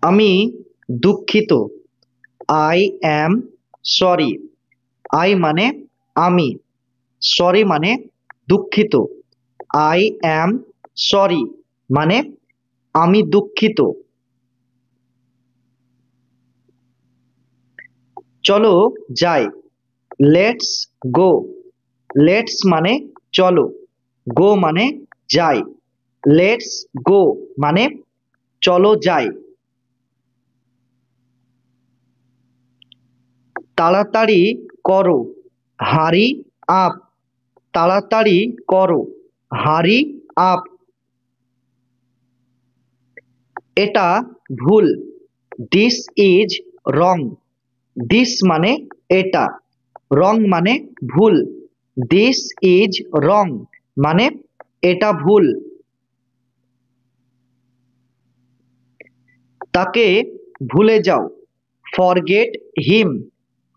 আমি দুঃখিত। I am sorry. I মানে আমি, সরি মানে দুঃখিত। আই অ্যাম সরি মানে আমি দুঃখিত। চলো যাই। Let's go. লেটস মানে চলো, গো মানে যাই। লেটস গো মানে চলো যাই। তাড়াতাড়ি করো, হারি আপ। তাড়াতাড়ি করো, হারি আপ। এটা ভুল, দিস ইজ রং। দিস মানে এটা, রং মানে ভুল। দিস ইজ রং মানে এটা ভুল। তাকে ভুলে যাও, ফরগেট হিম।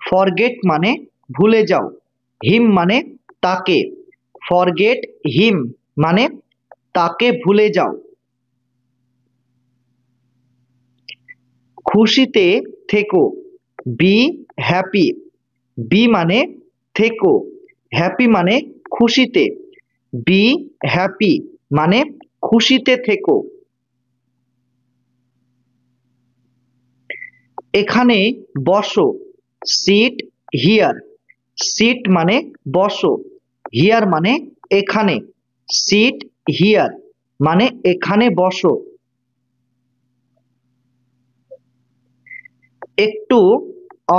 ফরগেট মানে ভুলে যাও, হিম মানে তাকে। ফরগেট হিম মানে তাকে ভুলে যাও। খুশিতে থেকো, বি হ্যাপি। বি মানে থেকো, হ্যাপি মানে খুশিতে। বি হ্যাপি মানে খুশিতে থেকো। এখানে বসো, সিট হিয়ার। সিট মানে বসো, হিয়ার মানে এখানে। সিট হিয়ার মানে এখানে বসো। একটু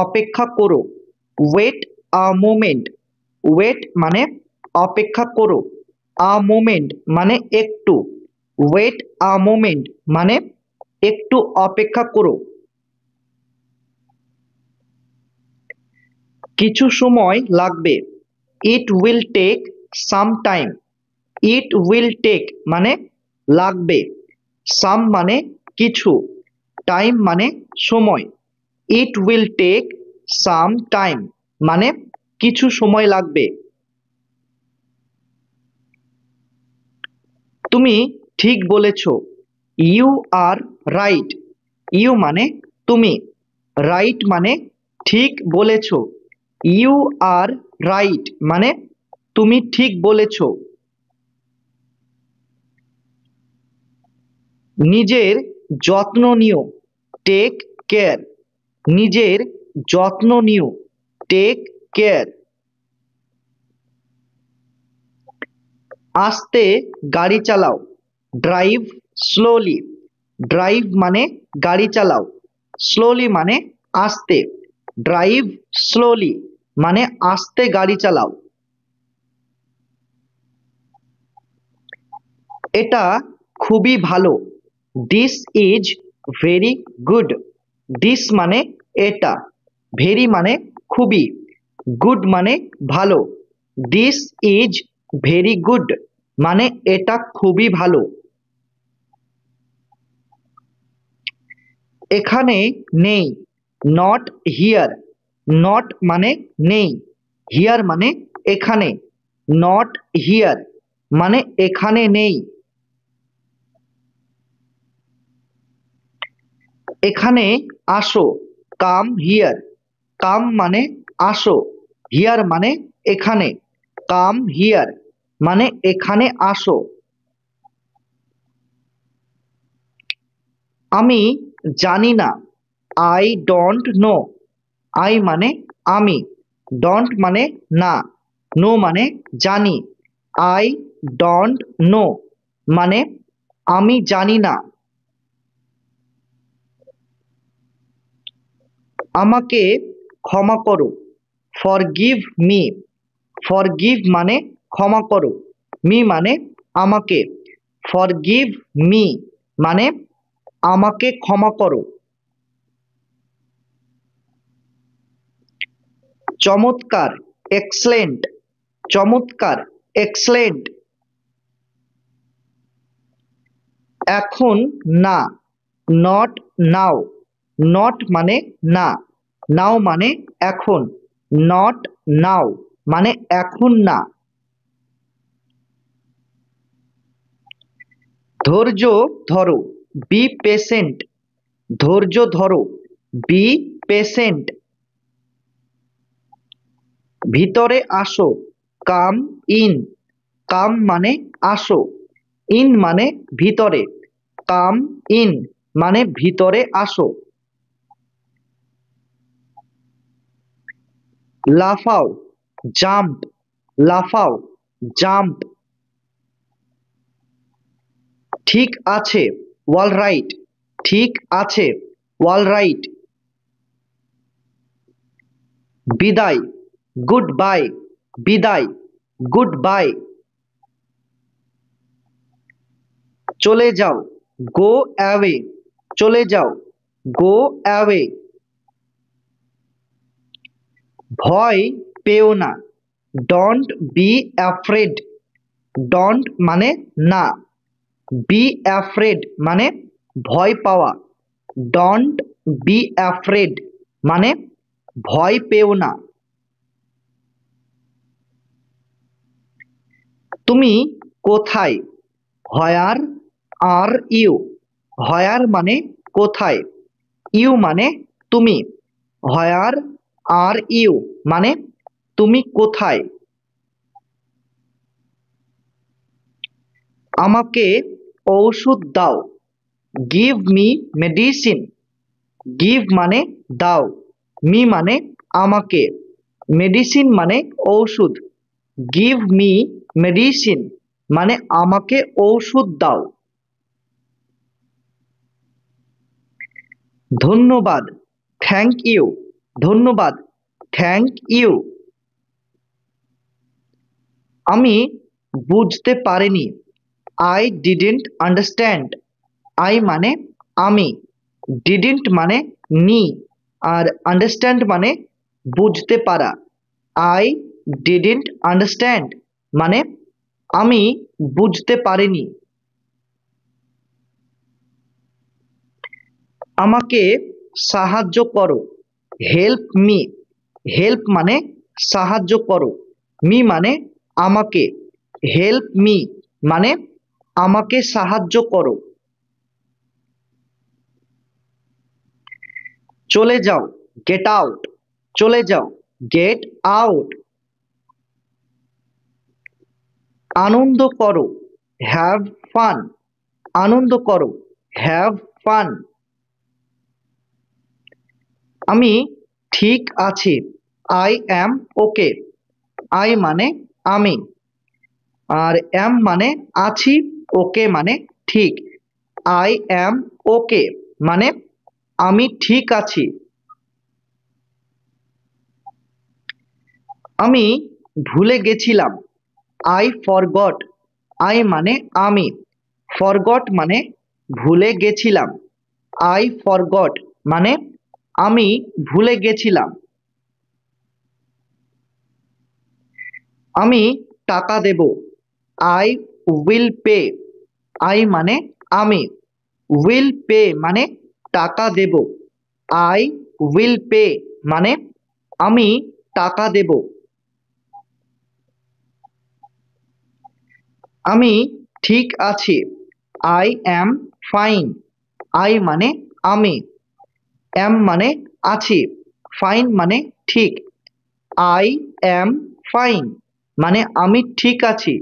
অপেক্ষা করো, ওয়েট আ মোমেন্ট। ওয়েট মানে অপেক্ষা করো, আ মোমেন্ট মানে একটু। ওয়েট আ মোমেন্ট মানে একটু অপেক্ষা করো। কিছু সময় লাগবে, it will take some time. It will take মানে লাগবে, সাম মানে কিছু, টাইম মানে সময়। It will take some time মানে কিছু সময় লাগবে। তুমি ঠিক বলেছ, ইউ আর রাইট। ইউ মানে তুমি, রাইট মানে ঠিক বলেছ। ইউ আর রাইট মানে তুমি ঠিক বলেছ। নিজের যত্ন নিও, টেক কেয়ার। নিজের যত্ন নিও, টেক কেয়ার। আস্তে গাড়ি চালাও, ড্রাইভ স্লোলি। ড্রাইভ মানে গাড়ি চালাও, স্লোলি মানে আস্তে। ড্রাইভ স্লোলি মানে আস্তে গাড়ি চালাও। এটা খুবই ভালো, this is very good. This মানে এটা, ভেরি মানে খুবই, গুড মানে ভালো। দিস ইজ ভেরি গুড মানে এটা খুবই ভালো। এখানে নেই, নট হিয়ার। নট মানে নেই, হিয়ার মানে এখানে। নট হিয়ার মানে এখানে নেই। এখানে আসো, কাম হিয়ার। কাম মানে আসো, হিয়ার মানে এখানে। কাম হিয়ার মানে এখানে আসো। আমি জানি না, আই ডোন্ট নো। আই মানে আমি, ডোন্ট মানে না, নো মানে জানি। আই ডোন্ট নো মানে আমি জানি না। আমাকে ক্ষমা করো, ফরগিভ মি। ফরগিভ মানে ক্ষমা করো, মি মানে আমাকে। ফরগিভ মি মানে আমাকে ক্ষমা করো। চমৎকার, এক্সেলেন্ট। চমৎকার, এক্সেলেন্ট। এখন না, নট নাও। নট মানে না, নাও মানে এখন। নট নাও মানে এখন না। ধৈর্য ধরো, বি পেশেন্ট। ধৈর্য ধরো, বি পেশেন্ট। ভিতরে আসো, কাম ইন। কাম মানে আসো, ইন মানে ভিতরে, কাম ইন মানে ভিতরে আসো। লাফাও, জাম্প। লাফাও, জাম্প। ঠিক আছে, অল রাইট। ঠিক আছে, অল রাইট। বিদায়, গুড বাই। বিদায়, গুড বাই। চলে যাও, গো অ্যাওয়ে। চলে যাও, গো অ্যাওয়ে। ভয় পেও না, ডোন্ট বি অ্যাফ্রেড। ডোন্ট মানে না, বি অ্যাফ্রেড মানে ভয় পাওয়া। ডোন্ট বি অ্যাফ্রেড মানে ভয় পেও না। তুমি কোথায়, হোয়ার আর ইউ। হোয়ার মানে কোথায়, ইউ মানে তুমি। হোয়ার আর ইউ মানে তুমি কোথায়। আমাকে ঔষধ দাও, গিভ মি মেডিসিন। গিভ মানে দাও, মি মানে আমাকে, মেডিসিন মানে ঔষধ। গিভ মি মেডিসিন মানে আমাকে ঔষধ দাও। ধন্যবাদ, থ্যাংক ইউ। ধন্যবাদ, থ্যাংক ইউ। আমি বুঝতে পারিনি, আই ডিডন্ট আন্ডারস্ট্যান্ড। আই মানে আমি, ডিডন্ট মানে নি, আর আন্ডারস্ট্যান্ড মানে বুঝতে পারা। আই ডিডন্ট আন্ডারস্ট্যান্ড মানে আমি বুঝতে পারিনি। আমাকে সাহায্য করো, হেল্প মি। হেল্প মানে সাহায্য করো, মি মানে আমাকে, হেল্প মি মানে আমাকে সাহায্য করো। চলে যাও, গেট আউট। চলে যাও, গেট আউট। আনন্দ করো, হ্যাভ ফান। আনন্দ করো, হ্যাভ ফান। আমি ঠিক আছি, আই অ্যাম ওকে। আই মানে আমি, আর অ্যাম মানে আছি, ওকে মানে ঠিক। আই অ্যাম ওকে মানে আমি ঠিক আছি। আমি ভুলে গেছিলাম, আই ফরগট। আই মানে আমি, ফরগট মানে ভুলে গেছিলাম। আই ফরগট মানে আমি ভুলে গেছিলাম। আমি টাকা দেব, আই উইল পে। আই মানে আমি, উইল পে মানে টাকা দেব। আই উইল পে মানে আমি টাকা দেব। আমি ঠিক আছি, আই অ্যাম ফাইন। আই মানে আমি, অ্যাম মানে আছি, ফাইন মানে ঠিক। আই অ্যাম ফাইন মানে আমি ঠিক আছি।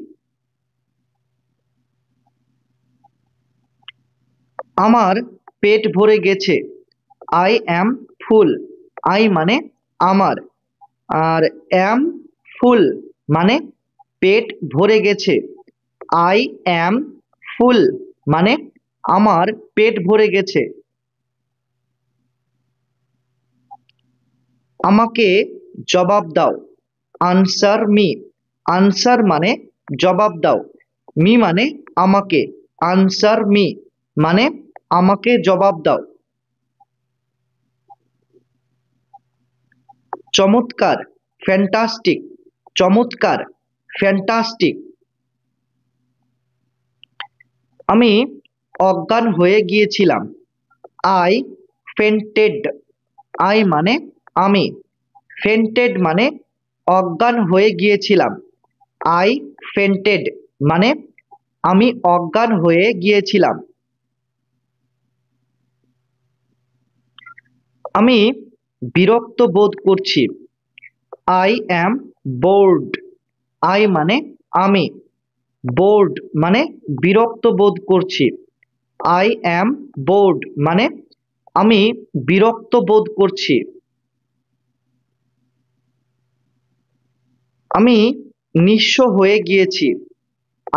আমার পেট ভরে গেছে, আই অ্যাম ফুল। আই মানে আমার, আর অ্যাম ফুল মানে পেট ভরে গেছে। আই অ্যাম ফুল মানে আমার পেট ভরে গেছে। আমাকে জবাব দাও, আনসার মি। আনসার মানে জবাব দাও, মি মানে আমাকে, আনসার মি মানে আমাকে জবাব দাও। চমৎকার, ফ্যান্টাস্টিক। চমৎকার, ফ্যান্টাস্টিক। আমি অজ্ঞান হয়ে গিয়েছিলাম, আই ফেন্টেড। আই মানে আমি, ফেন্টেড মানে অজ্ঞান হয়ে গিয়েছিলাম। আই ফেন্টেড মানে আমি অজ্ঞান হয়ে গিয়েছিলাম। আমি বিরক্ত বোধ করছি। I am board. আই মানে আমি, বোর্ড মানে বিরক্ত বোধ করছি। আই অ্যাম বোর্ড মানে আমি বিরক্ত বোধ করছি। আমি নিঃস্ব হয়ে গিয়েছি।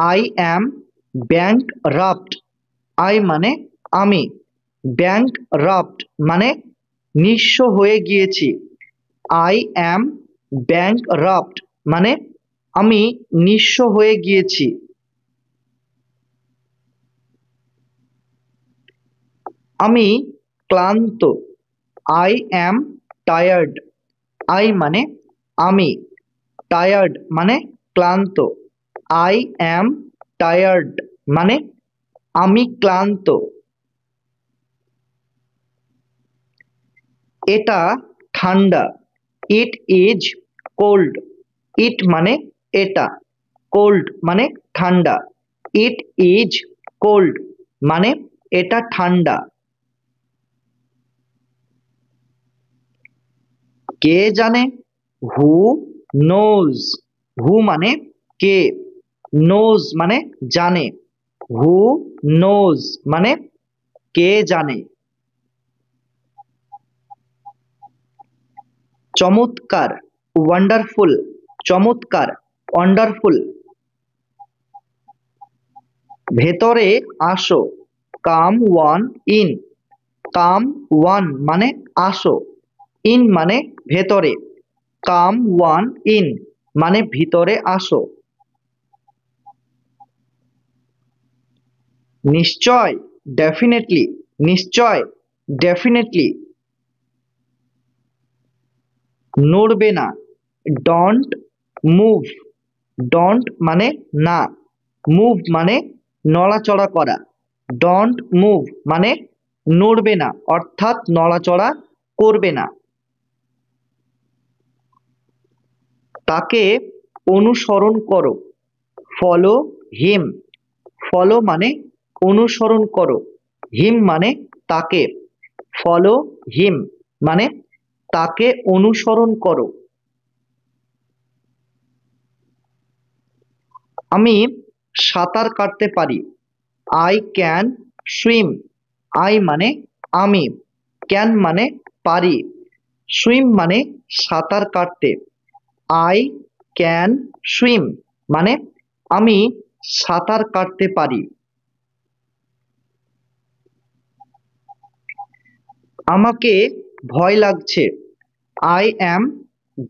I am bankrupt. I মানে আমি, ব্যাংক রাপ্ট মানে নিঃস্ব হয়ে গিয়েছি। আই অ্যাম ব্যাংক রাপ্ট মানে আমি নিঃস্ব হয়ে গিয়েছি। আমি ক্লান্ত। I am tired. আই মানে আমি, টায়ার্ড মানে ক্লান্ত। আই অ্যাম টায়ার্ড মানে আমি ক্লান্ত। এটা ঠান্ডা। It is cold. ইট মানে এটা, কোল্ড মানে ঠান্ডা। ইট ইজ কোল্ড মানে এটা ঠান্ডা। কে জানে? Who knows. হু মানে কে, নোজ মানে জানে। হু নোজ মানে কে জানে। চমৎকার, ওয়ান্ডারফুল। চমৎকার, ওয়ান্ডারফুল। ভেতরে আসো, কাম ওয়ান ইন। কাম ওয়ান মানে আসো, ইন মানে ভেতরে। কাম ওয়ান ইন মানে ভিতরে আসো। নিশ্চয়, ডেফিনেটলি। নিশ্চয়, ডেফিনেটলি। নড়বে না, ডোন্ট মুভ। ডোন্ট মানে না, মুভ মানে নড়াচড়া করা। ডোন্ট মুভ মানে নড়বে না, অর্থাৎ নড়াচড়া করবে না। তাকে অনুসরণ করো, ফলো হিম। ফলো মানে অনুসরণ করো, হিম মানে তাকে। ফলো হিম মানে তাকে অনুসরণ করো। আমি সাঁতার কাটতে পারি। I can swim. আই মানে আমি, ক্যান মানে পারি, সুইম মানে সাঁতার কাটতে। আই ক্যান সুইম মানে আমি সাঁতার কাটতে পারি। আমাকে ভয় লাগছে। I am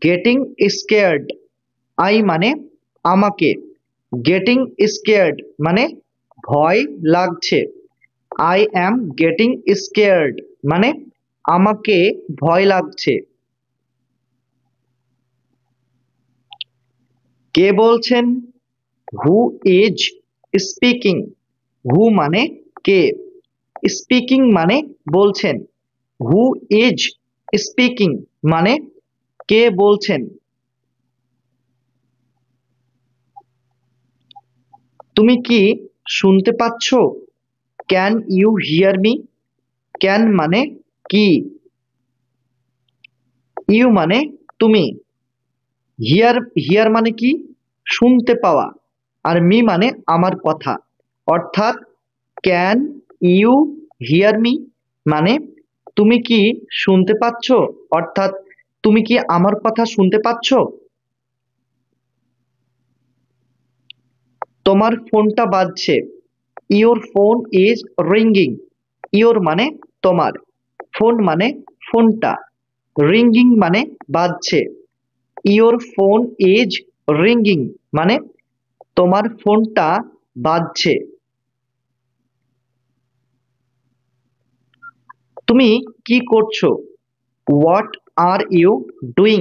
getting scared. I মানে আমাকে, গেটিং স্কেয়ার্ড মানে ভয় লাগছে। আই অ্যাম গেটিং স্কেয়ার্ড মানে আমাকে ভয় লাগছে। কে বলছেন? Who is speaking. হু মানে কে, স্পিকিং মানে বলছেন। হু ইজ স্পিকিং মানে কে বলছেন। তুমি কি শুনতে পাচ্ছ? Can you hear me? Can মানে কি, ইউ মানে তুমি, হিয়ার হিয়ার মানে কি শুনতে পাওয়া, আর মি মানে আমার কথা। অর্থাৎ ক্যান ইউ হিয়ার মি মানে তুমি কি শুনতে পাচ্ছ, অর্থাৎ তুমি কি আমার কথা শুনতে পাচ্ছ। তোমার ফোনটা বাজছে। Your phone is ringing. Your মানে তোমার, ফোন মানে ফোনটা, রিঙ্গিং মানে বাজছে। ইওর ফোন ইজ রিঙ্গিং মানে তোমার ফোনটা বাজছে। তুমি কি করছো? What are you doing.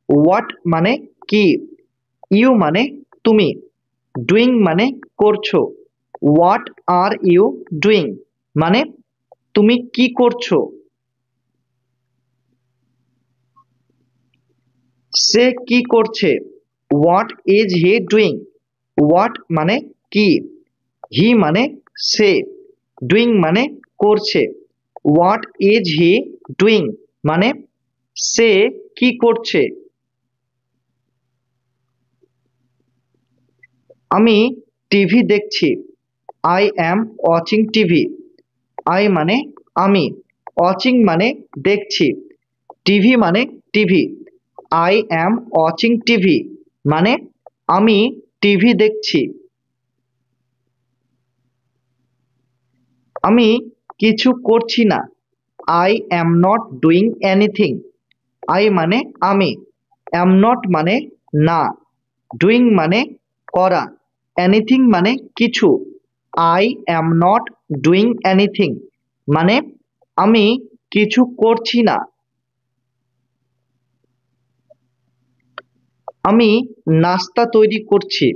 What মানে কি, ইউ মানে তুমি, ডুইং মানে করছো। হোয়াট আর ইউ ডুইং মানে তুমি কি করছো। সে কি করছে? What is he doing. What মানে কি, হি মানে সে, ডুইং মানে করছে। হোয়াট ইজ হি ডুইং মানে সে কি করছে। আমি টিভি দেখছি। I am watching TV. I মানে আমি, ওয়াচিং মানে দেখছি, টিভি মানে TV. I am watching TV মানে আমি টিভি দেখছি। আমি কিছু করছি না। I am not doing anything. I মানে আমি, অ্যাম নট মানে না, ডুইং মানে করা, এনিথিং মানে কিছু। I am not doing anything মানে আমি কিছু করছি না। আমি নাস্তা তৈরি করছি।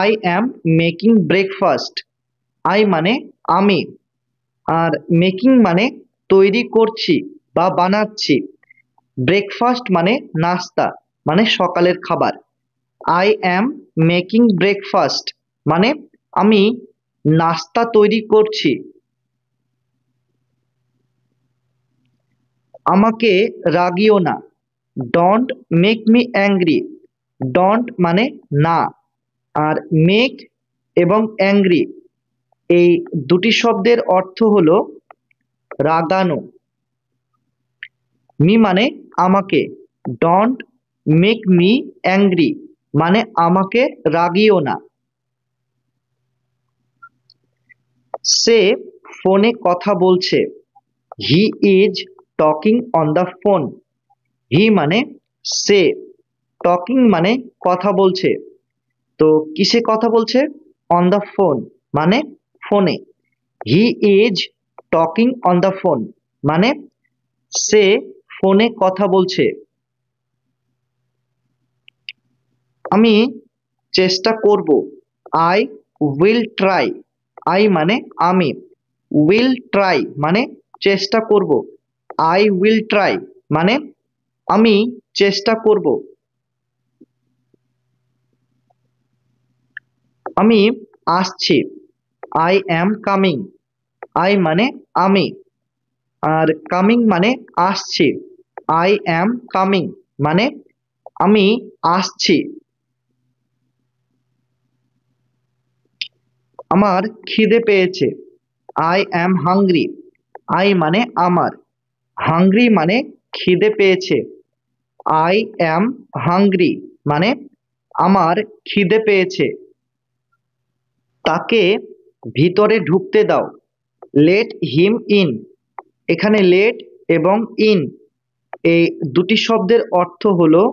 I am making breakfast. I মানে আমি, আর মেকিং মানে তৈরি করছি বা বানাচ্ছি, ব্রেকফাস্ট মানে নাস্তা, মানে সকালের খাবার। আই অ্যাম মেকিং ব্রেকফাস্ট মানে আমি নাস্তা তৈরি করছি। আমাকে রাগিও না। Don't make me angry. Don't মানে না, আর মেক এবং অ্যাংরি এই দুটি শব্দের অর্থ হলো রাগানো। মি মানে আমাকে, ডোন্ট মেক মি অ্যাংরি মানে আমাকে রাগিও না। সে ফোনে কথা বলছে। He is talking on the phone. He মানে সে, টকিং মানে কথা বলছে, তো কিসে কথা বলছে? অন দ্য ফোন মানে ফোনে। হি is talking on the phone মানে সে ফোনে কথা বলছে। আমি চেষ্টা করব। I will try. আই মানে আমি, উইল ট্রাই মানে চেষ্টা করব। আই উইল ট্রাই মানে আমি চেষ্টা করব। আমি আসছি। I am coming. আই মানে আমি, আর কামিং মানে আসছি। আই অ্যাম কামিং মানে আমি আসছি। আমার খিদে পেয়েছে। I am hungry. আই মানে আমার, হাংরি মানে খিদে পেয়েছে। আই অ্যাম হাংরি মানে আমার খিদে পেয়েছে। তাকে ভিতরে ঢুকতে দাও। Let him in. এখানে লেট এবং ইন এই দুটি শব্দের অর্থ হলো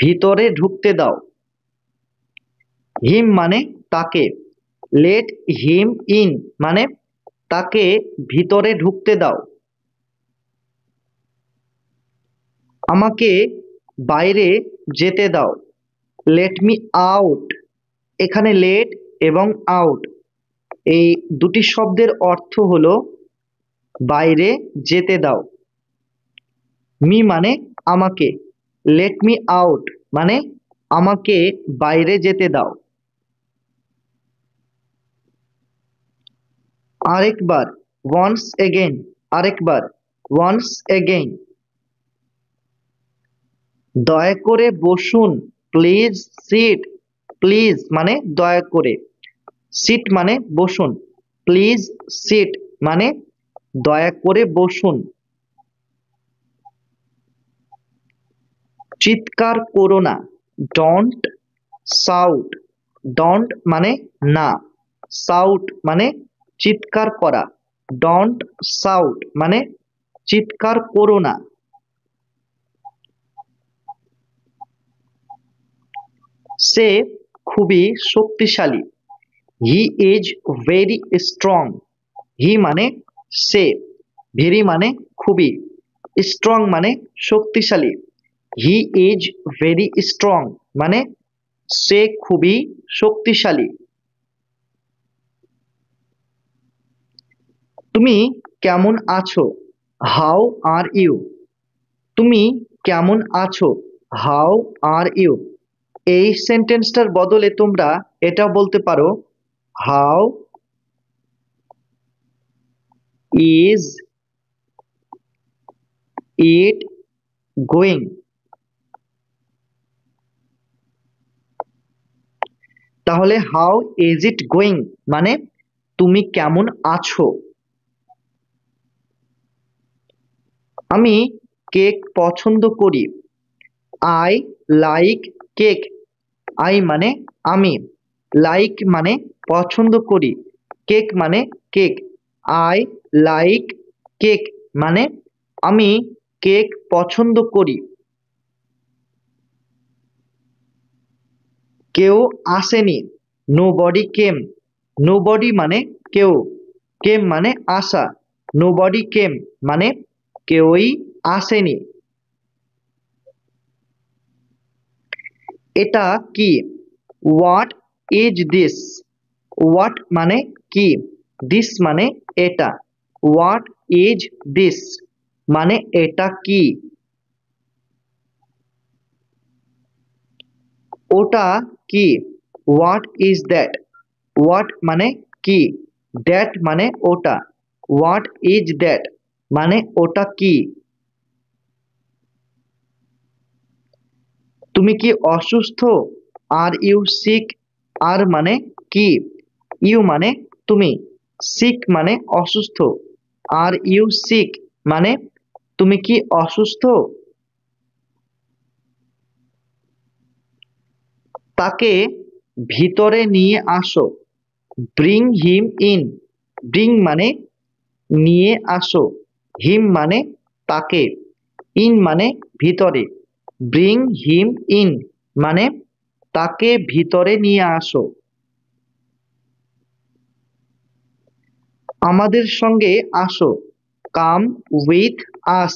ভিতরে ঢুকতে দাও। হিম মানে তাকে, লেট হিম ইন মানে তাকে ভিতরে ঢুকতে দাও। আমাকে বাইরে যেতে দাও। Let me out. এখানে লেট এবং আউট এই দুটি শব্দের অর্থ হলো বাইরে যেতে দাও। মি মানে আমাকে, লেট মি আউট মানে আমাকে বাইরে যেতে দাও। আরেকবার, ওয়ান্স এগেইন। আরেকবার, ওয়ান্স এগেইন। দয়া করে বসুন। Please sit. প্লিজ মানে দয়া করে, সিট মানে বসুন, প্লিজ সিট মানে দয়া করে বসুন। চিৎকার করো না। ডোন্ট সাউট। ডোন্ট মানে না, সাউট মানে চিৎকার করা, ডোন্ট সাউট মানে চিৎকার করো না। সে খুবই শক্তিশালী। He is very strong. He মানে সে, ভেরি মানে খুবই, স্ট্রং মানে শক্তিশালী। হি ইজ ভেরি স্ট্রং মানে সে খুবই শক্তিশালী। তুমি কেমন আছো? How are you. তুমি কেমন আছো? How are you. এই সেন্টেন্সটার বদলে তোমরা এটা বলতে পারো, হাউ ইজ it going? তাহলে হাউ ইজ ইট গোয়িং মানে তুমি কেমন আছো। আমি কেক পছন্দ করি। I like cake. আই মানে আমি, লাইক মানে পছন্দ করি, কেক মানে কেক। আই লাইক কেক মানে আমি কেক পছন্দ করি। কেউ আসেনি। নোবডি কেম। নোবডি মানে কেউ, কেম মানে আসা। নোবডি কেম মানে কেউই আসেনি। এটা কি? What is this? হোয়াট মানে কি, দিস মানে এটা। হোয়াট ইজ দিস মানে এটা কি? ওটা কি? What is that? হোয়াট মানে কি, দ্যাট মানে ওটা। হোয়াট ইজ দ্যাট মানে ওটা কি? তুমি কি অসুস্থ? Are you sick? আর মানে কি, ইউ মানে তুমি, সিক মানে অসুস্থ। আর ইউ সিক মানে তুমি কি অসুস্থ? তাকে ভিতরে নিয়ে আসো। Bring him in. ব্রিং মানে নিয়ে আসো, হিম মানে তাকে, ইন মানে ভিতরে। ব্রিং হিম ইন মানে তাকে ভিতরে নিয়ে আসো। আমাদের সঙ্গে আসো। Come with us.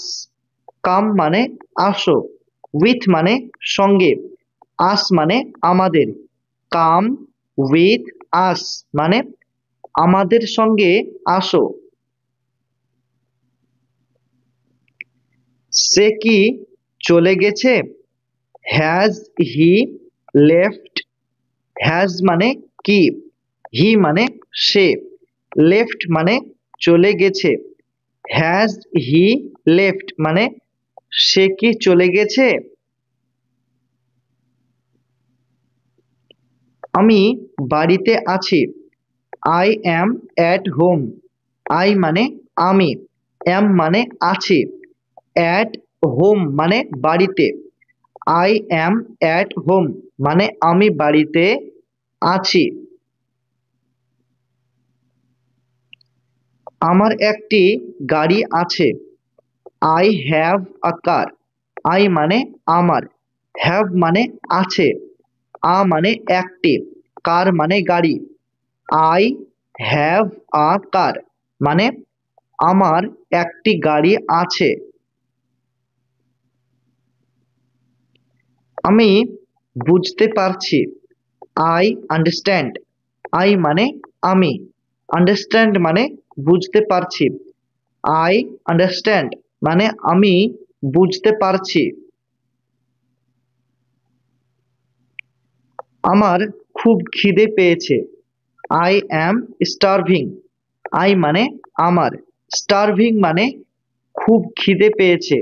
কাম মানে আসো, উইথ মানে সঙ্গে, আস মানে আমাদের। কাম উইথ আস মানে আমাদের সঙ্গে আসো। সে কি চলে গেছে? Has he left? হ্যাজ মানে কি, হি মানে সে, লেফট মানে চলে গেছে। হ্যাজ হি লেফট মানে সে কি চলে গেছে? আমি বাড়িতে আছি। I am at home. I মানে আমি, অ্যাম মানে আছি, অ্যাট হোম মানে বাড়িতে। আই অ্যাম অ্যাট হোম মানে আমি বাড়িতে আছি। আমার একটি গাড়ি আছে। I have a car. I মানে আমার, হ্যাভ মানে আছে, আ মানে একটি, কার মানে গাড়ি। আই হ্যাভ আ কার মানে আমার একটি গাড়ি আছে। আমি বুঝতে পারছি। I understand. আই মানে আমি, আন্ডারস্ট্যান্ড মানে বুঝতে পারছি। আই আন্ডারস্ট্যান্ড মানে আমি বুঝতে পারছি। আমার খুব খিদে পেয়েছে। I am starving. আই মানে আমার, স্টারভিং মানে খুব খিদে পেয়েছে।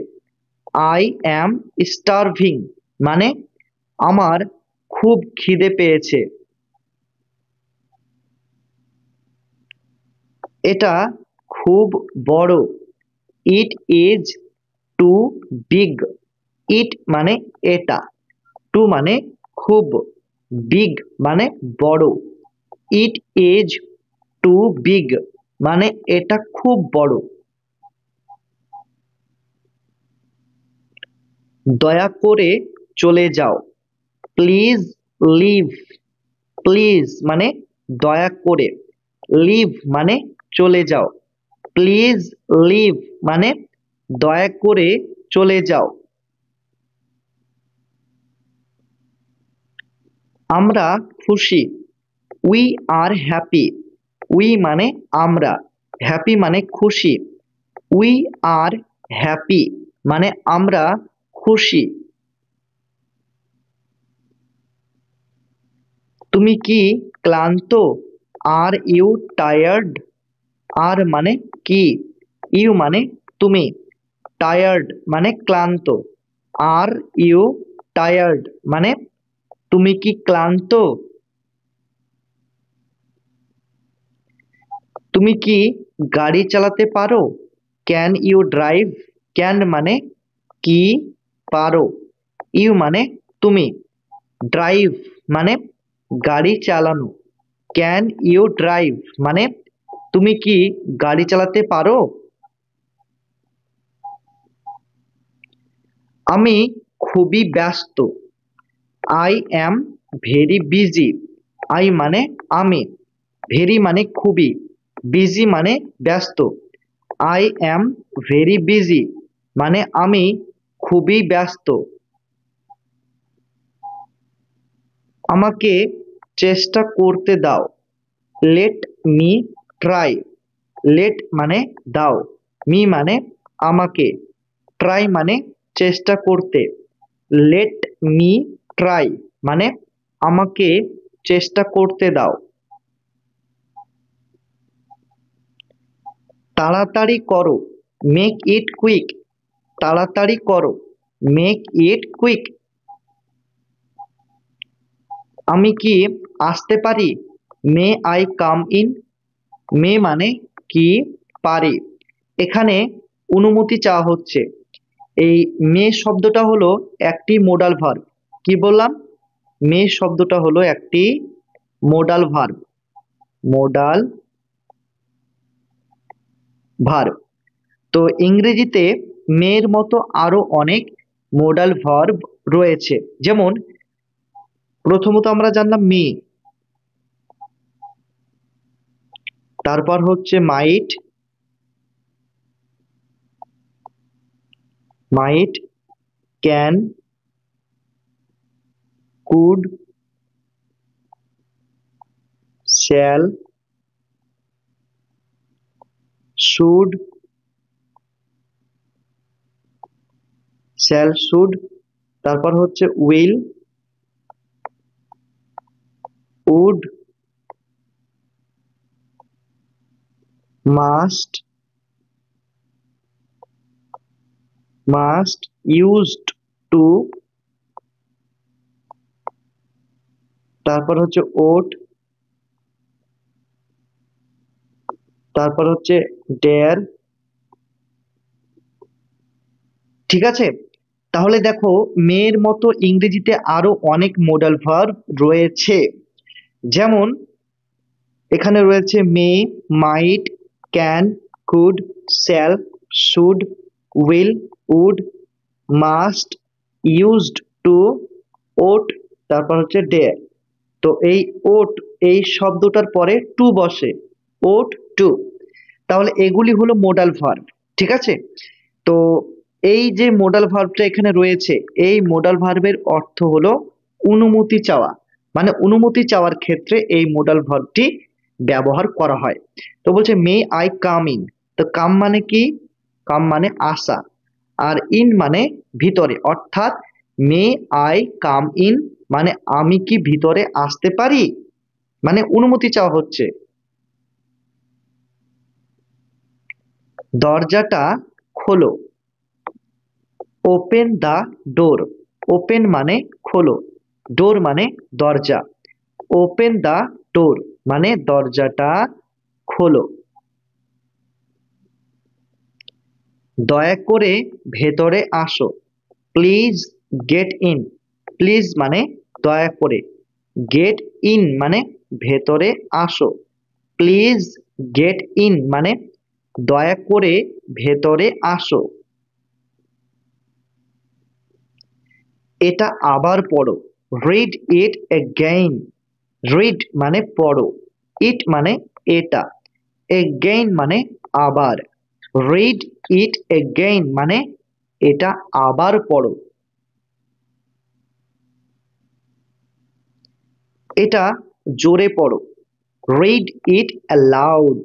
আই অ্যাম স্টারভিং মানে আমার খুব খিদে পেয়েছে। এটা খুব বড়। It is too big. It মানে এটা, টু মানে খুব, বিগ মানে বড়। ইট ইজ টু বিগ মানে এটা খুব বড়। দয়া করে চলে যাও। Please leave. প্লিজ মানে দয়া করে, লিভ মানে চলে যাও। প্লিজ লিভ মানে দয়া করে চলে যাও। আমরা খুশি। We are happy. উই মানে আমরা, হ্যাপি মানে খুশি। উই আর হ্যাপি মানে আমরা খুশি। তুমি কি ক্লান্ত? Are you tired? আর মানে কি, ইউ মানে তুমি, টায়ার্ড মানে ক্লান্ত। আর ইউ টায়ার্ড মানে তুমি কি ক্লান্ত? তুমি কি গাড়ি চালাতে পারো? Can you drive? ক্যান মানে কি, পারো, ইউ মানে তুমি, ড্রাইভ মানে গাড়ি চালানো। ক্যান ইউ ড্রাইভ মানে তুমি কি গাড়ি চালাতে পারো? আমি খুবই ব্যস্ত। I am very busy. I মানে আমি, ভেরি মানে খুবই, বিজি মানে ব্যস্ত। আই অ্যাম ভেরি বিজি মানে আমি খুবই ব্যস্ত। আমাকে চেষ্টা করতে দাও। Let me try. লেট মানে দাও, মি মানে আমাকে, ট্রাই মানে চেষ্টা করতে। লেট মি ট্রাই মানে আমাকে চেষ্টা করতে দাও। তাড়াতাড়ি করো, মেক ইট কুইক। তাড়াতাড়ি করো, মেক ইট কুইক। আমি কি আসতে পারি? May I come in? মে মানে কি, পারি। এখানে অনুমতি চাওয়া হচ্ছে। এই মে শব্দটা হলো একটি মোডাল ভার্ব। কি বললাম? মে শব্দটা হলো একটি মোডাল ভার্ব। Modal verb. তো ইংরেজিতে মের মতো আরো অনেক মোডাল ভার্ব রয়েছে। যেমন প্রথমত আমরা জানলাম মে, তারপর হচ্ছে might, might, can, could, shall, should, shall should, তারপর হচ্ছে will, would, must, must, used to, তারপর হচ্ছে ওট, তারপর হচ্ছে ডেয়ার। ঠিক আছে, তাহলে দেখো মেয়ের মতো ইংরেজিতে আরো অনেক মোডাল ভার্ব রয়েছে। যেমন এখানে রয়েছে may, might, can, could, shall, should, will, would, must, used to, ought, তারপর হচ্ছে ডেয়ার। তো এই ওট, এই শব্দটার পরে টু বসে, ওট টু। তাহলে এগুলি হলো মোডাল ভার্ব। ঠিক আছে, তো এই যে মোডাল ভার্বটা এখানে রয়েছে, এই মোডাল ভার্বের অর্থ হলো অনুমতি চাওয়া। মানে অনুমতি চাওয়ার ক্ষেত্রে এই মোডাল ভার্বটি ব্যবহার করা হয়। তো বলছে মে আই কাম ইন। তো কাম মানে কি? কাম মানে আসা, আর ইন মানে ভিতরে, অর্থাৎ মে আই কাম ইন মানে আমি কি ভিতরে আসতে পারি, মানে অনুমতি চাওয়া হচ্ছে। দরজাটা খোলো। ওপেন দা ডোর। ওপেন মানে খোলো, ডোর মানে দরজা। ওপেন দা ডোর মানে দরজাটা খোলো। দয়া করে ভেতরে আসো। Please get in. প্লিজ মানে দয়া করে, গেট ইন মানে ভেতরে আসো। প্লিজ গেট ইন মানে দয়া করে ভেতরে আসো। এটা আবার পড়ো। Read it again. রিড মানে পড়ো, ইট মানে এটা, এগেইন মানে আবার। রিড ইট এগেইন মানে এটা আবার পড়ো। এটা জোরে পড়ো। Read it allowed.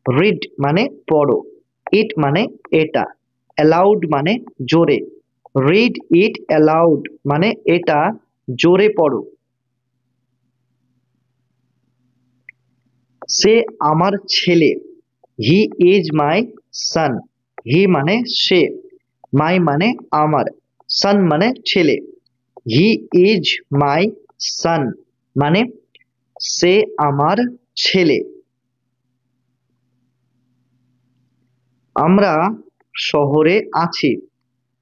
রিড মানে পড়ো, ইট মানে এটা, অ্যালাউড মানে জোরে। রিড ইট অ্যালাউড মানে এটা জোরে পড়ো। সে আমার ছেলে। হি ইজ মাই সান। হি মানে সে, মাই মানে আমার, সন মানে ছেলে। হি ইজ মাই সন মানে সে আমার ছেলে। আমরা শহরে আছি,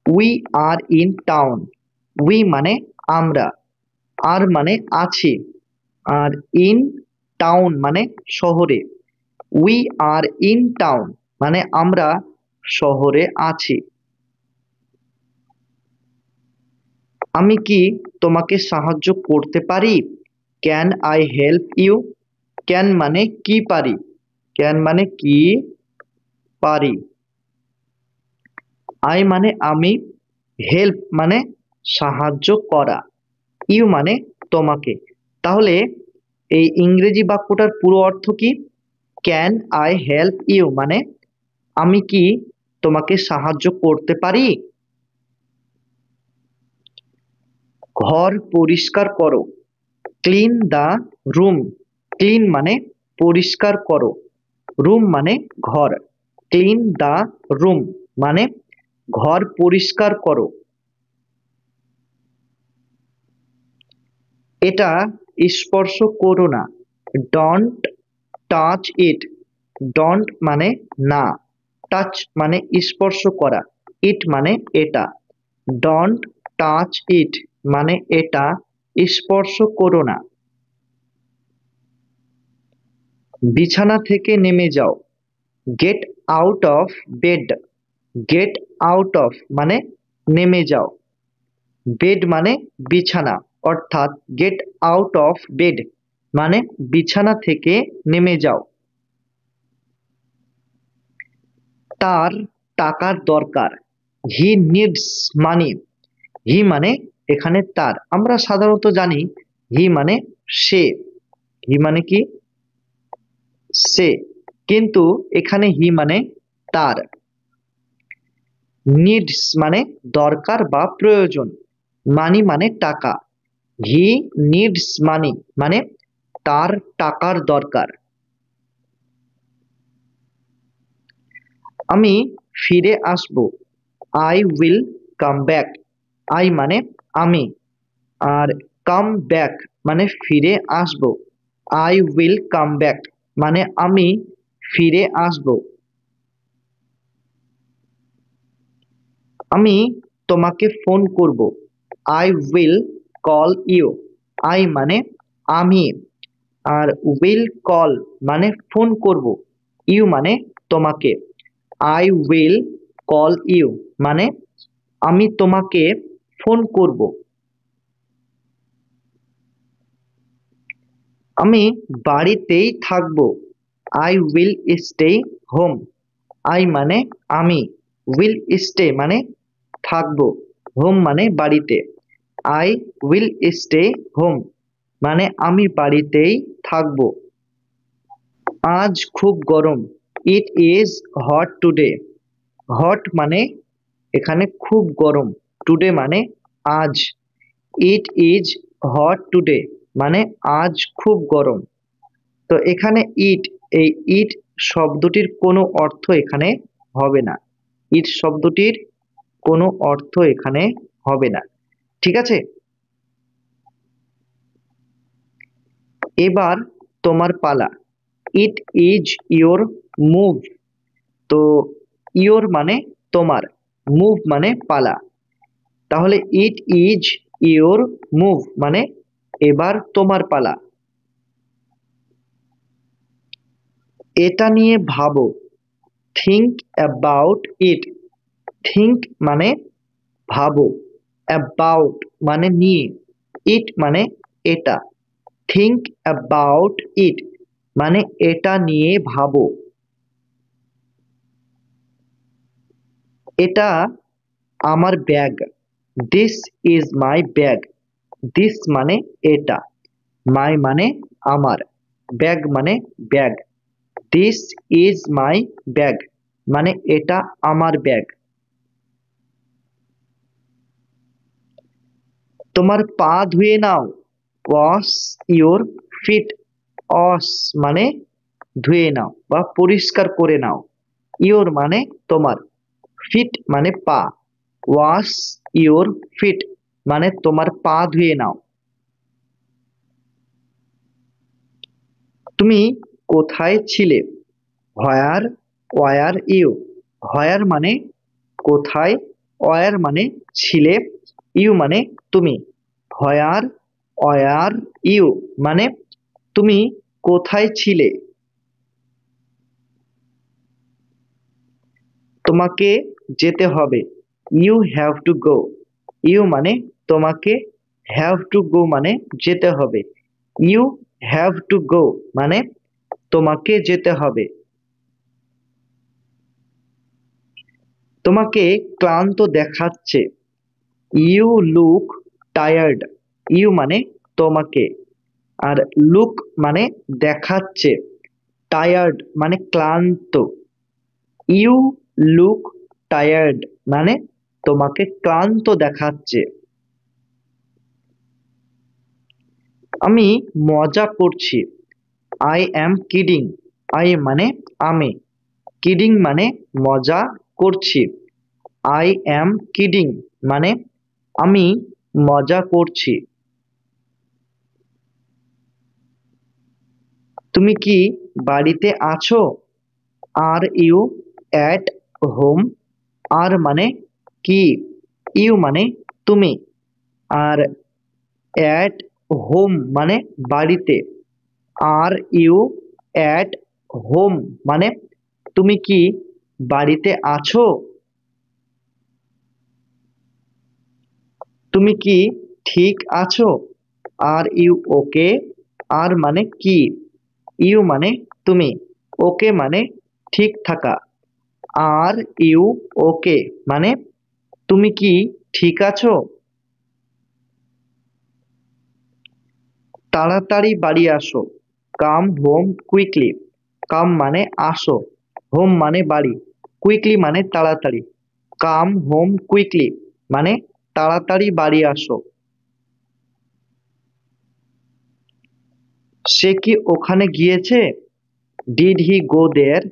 we are in town. We মানে আমরা, আর মানে আছি, আর ইন টাউন মানে শহরে। উই আর ইন টাউন মানে আমরা শহরে আছি। আমি কি তোমাকে সাহায্য করতে পারি? Can I help you? Can মানে কি পারি, ক্যান মানে কি পারি। আই মানে আমি, হেল্প মানে সাহায্য করা, ইউ মানে তোমাকে। তাহলে এই ইংরেজি বাক্যটার পুরো অর্থ কি? ক্যান আই হেল্প ইউ মানে আমি কি তোমাকে সাহায্য করতে পারি? ঘর পরিষ্কার করো, ক্লিন দ্য রুম। ক্লিন মানে পরিষ্কার করো, রুম মানে ঘর। ক্লিন দ্য রুম মানে ঘর পরিষ্কার করো। এটা স্পর্শ করো না, ডোন্ট টাচ ইট। ডোন্ট মানে না, টাচ মানে স্পর্শ করা, ইট মানে এটা। ডোন্ট টাচ ইট মানে এটা স্পর্শ করো না। বিছানা থেকে নেমে যাও, get out of bed. Get out of মানে নেমে যাও, বেড মানে বিছানা, অর্থাৎ গেট আউট অফ বেড মানে বিছানা থেকে নেমে যাও। তার টাকার দরকার, হি নিডস মানি। হি মানে এখানে তার, আমরা সাধারণত জানি হি মানে সে, হি মানে কি সে, কিন্তু এখানে হি মানে তার। নিডস মানে দরকার বা প্রয়োজন, মানি মানে টাকা। হি নিডস মানি মানে তার টাকার দরকার। আমি ফিরে আসব, I will come back. I মানে আমি, আর কাম ব্যাক মানে ফিরে আসব। আই উইল কাম ব্যাক মানে আমি ফিরে আসব। আমি তোমাকে ফোন করব, I will call you. I মানে আমি, আর উইল কল মানে ফোন করব, ইউ মানে তোমাকে। আই উইল কল ইউ মানে আমি তোমাকে ফোন করব। আমি বাড়িতেই থাকবো, I will stay home. I মানে আমি, উইল স্টে মানে থাকবো, হোম মানে বাড়িতে। আই উইল স্টে হোম মানে আমি বাড়িতেই থাকবো। আজ খুব গরম, it is hot today. Hot মানে এখানে খুব গরম, টুডে মানে আজ। ইট ইজ হট টুডে মানে আজ খুব গরম। তো এখানে ইট, এই ইট শব্দটির কোনো অর্থ এখানে হবে না। ইট শব্দটির কোনো অর্থ এখানে হবে না, ঠিক আছে। এবার তোমার পালা, ইট ইজ ইয়োর মুভ। তো ইয়োর মানে তোমার, মুভ মানে পালা। তাহলে ইট ইজ ইয়োর মুভ মানে এবার তোমার পালা। এটা নিয়ে ভাবো, থিঙ্ক অ্যাবাউট ইট। থিঙ্ক মানে ভাবো, অ্যাবাউট মানে নিয়ে, ইট মানে এটা। থিঙ্ক অ্যাবাউট ইট মানে এটা নিয়ে ভাবো। এটা আমার bag, this is my bag. This মানে এটা, মাই মানে আমার, ব্যাগ মানে bag. This is my bag মানে এটা আমার ব্যাগ। তোমার পা ধুয়ে নাও, ওয়াশ ইওর ফিট। ওয়াশ মানে ধুয়ে নাও বা পরিষ্কার করে নাও। ইওর মানে তোমার, ফিট মানে পা। ওয়াশ ইউর ফিট মানে তোমার পা ধুয়ে নাও। তুমি কোথায় ছিলে? Where were you. হোয়ার মানে কোথায়, ওয়ার মানে ছিলে, ইউ মানে তুমি। হোয়ার ওয়ার ইউ মানে তুমি কোথায় ছিলে। তোমাকে যেতে হবে, you have to go. You মানে তোমাকে, হ্যাভ টু গো মানে যেতে হবে। ইউ হ্যাভ টু গো মানে তোমাকে যেতে হবে। তোমাকে ক্লান্ত দেখাচ্ছে, ইউ লুক টায়ার্ড। ইউ মানে তোমাকে, আর লুক মানে দেখাচ্ছে, টায়ার্ড মানে ক্লান্ত। ইউ লুক টায়ার্ড মানে তোমাকে ক্লান্ত দেখাচ্ছে। আমি মজা করছি, আই অ্যাম কিডিং। আই মানে আমি, কিডিং মানে মজা করছি। আই অ্যাম কিডিং মানে আমি মজা করছি। তুমি কি বাড়িতে আছো? Are you at home. Are মানে কি, ইউ মানে তুমি, আর অ্যাট হোম মানে বাড়িতে। আর ইউ অ্যাট হোম মানে তুমি কি বাড়িতে আছো? তুমি কি ঠিক আছো? Are you okay. আর মানে কি, ইউ মানে তুমি, ওকে মানে ঠিক থাকা। আর ইউ ওকে মানে তুমি কি ঠিক আছো? তাড়াতাড়ি বাড়ি আসো, কাম হোম কুইকলি। কাম মানে আসো, হোম মানে বাড়ি, কুইকলি মানে তাড়াতাড়ি। কাম হোম কুইকলি মানে তাড়াতাড়ি বাড়ি আসো। সে কি ওখানে গিয়েছে? ডিড হি গো দেয়ার।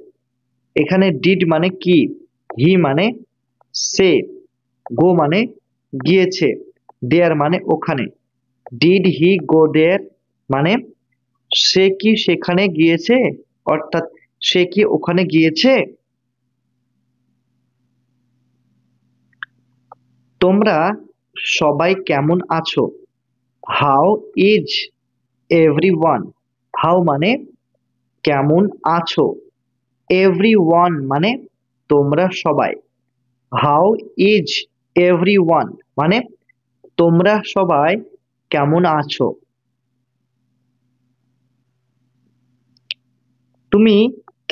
এখানে ডিড মানে কি, হি মানে সে, গো মানে গিয়েছে, দেয়ার মানে ওখানে। ডিড হি গো দেয়ার মানে সে কি সেখানে গিয়েছে, অর্থাৎ সে কি ওখানে গিয়েছে। তোমরা সবাই কেমন আছো? How is everyone. হাউ মানে কেমন আছো, এভরিওয়ান মানে তোমরা সবাই। হাউ ইজ এভরিওয়ান মানে তোমরা সবাই কেমন আছো। তুমি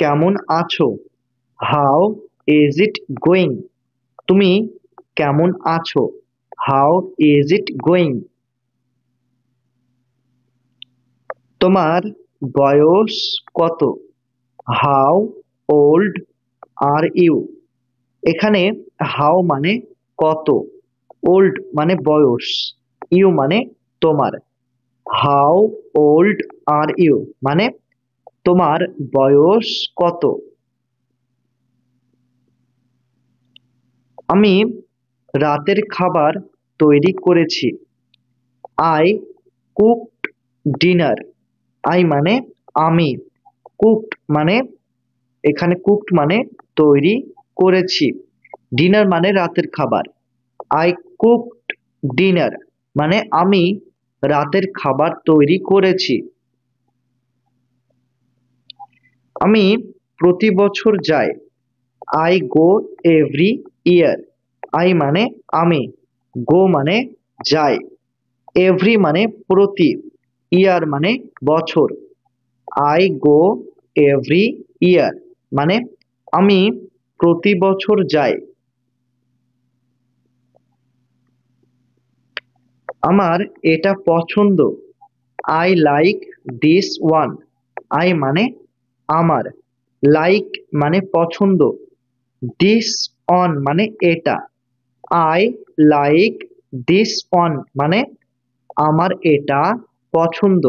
কেমন আছো? How is it going. তুমি কেমন আছো? How is it going. তোমার বয়স কত? How old are you. এখানে হাউ মানে কত, ওল্ড মানে বয়স, ইউ মানে তোমার। হাউ ওল্ড আর ইউ মানে তোমার বয়স কত। আমি রাতের খাবার তৈরি করেছি, আই কুকড ডিনার। আই মানে আমি, কুকড মানে এখানে কুকড মানে তৈরি করেছি, ডিনার মানে রাতের খাবার। আই কুকড ডিনার মানে আমি রাতের খাবার তৈরি করেছি। আমি প্রতি বছর যাই, I go every year. I মানে আমি, গো মানে যাই, এভরি মানে প্রতি, ইয়ার মানে বছর। আই গো এভরি ইয়ার মানে আমি প্রতি বছর যাই। আমার এটা পছন্দ, I like this one. I মানে আমার, লাইক মানে পছন্দ, দিস অন মানে এটা। আই লাইক দিস অন মানে আমার এটা পছন্দ।